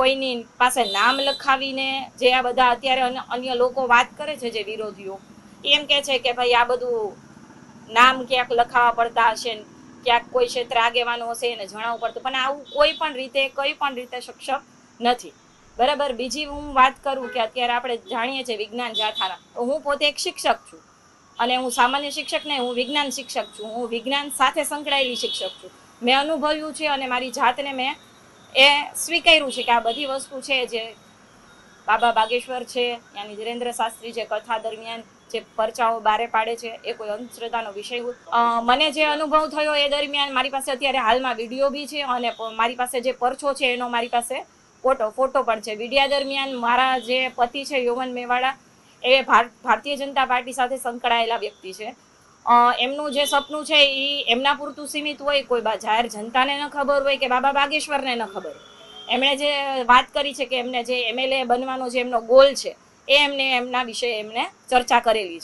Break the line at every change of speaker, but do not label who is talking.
કોઈની પાસે નામ લખાવીને જે આ બધા અત્યારે અન્ય લોકો વાત કરે છે, જે વિરોધીઓ એમ કે છે કે ભાઈ આ બધું નામ ક્યાંક લખાવા પડતા હશે, ક્યાંક કોઈ ક્ષેત્ર આગેવાનો હશે એને જણાવવું પડતું, પણ આવું કોઈ પણ રીતે શક્ય નથી. બરાબર. બીજી હું વાત કરું કે અત્યારે આપણે જાણીએ છીએ વિજ્ઞાન જાથાના, તો હું પોતે એક શિક્ષક છું અને હું સામાન્ય શિક્ષક નહીં, હું વિજ્ઞાન શિક્ષક છું. હું વિજ્ઞાન સાથે સંકળાયેલી શિક્ષક છું. મેં અનુભવ્યું છે અને મારી જાતને મેં એ સ્વીકાર્યું છે કે આ બધી વસ્તુ છે જે બાબા બાગેશ્વર છે, યાની ધીરેન્દ્ર શાસ્ત્રી જે કથા દરમિયાન જે પરચાઓ બારે પાડે છે એ કોઈ અંધશ્રદ્ધાનો વિષય મને જે અનુભવ થયો એ દરમિયાન મારી પાસે અત્યારે હાલમાં વિડીયો બી છે અને મારી પાસે જે પરચો છે એનો મારી પાસે ફોટો પણ છે. વિડિયા દરમિયાન મારા જે પતિ છે યોવન મેવાડા, એ ભારતીય જનતા પાર્ટી સાથે સંકળાયેલા વ્યક્તિ છે. એમનું જે સપનું છે એ એમના પૂરતું સીમિત હોય, કોઈ જાહેર જનતાને ન ખબર હોય કે બાબા બાગેશ્વરને ન ખબર હોય. એમણે જે વાત કરી છે કે એમને જે MLA બનવાનો જે એમનો ગોલ છે એ એમને એમના વિશે એમને ચર્ચા કરેલી છે.